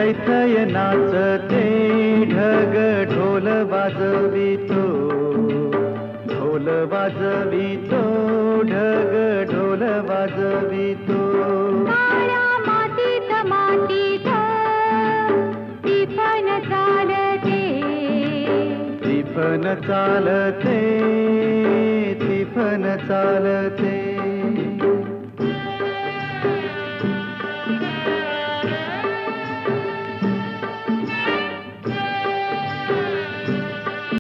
थै थै नाचते ढग ढोल वाजवितो, ढोल वाजवितो ढग ढोल वाजवितो. काळ्या मातीत मातीत टिपण चालते, टिपण चालते, टिपण चालते.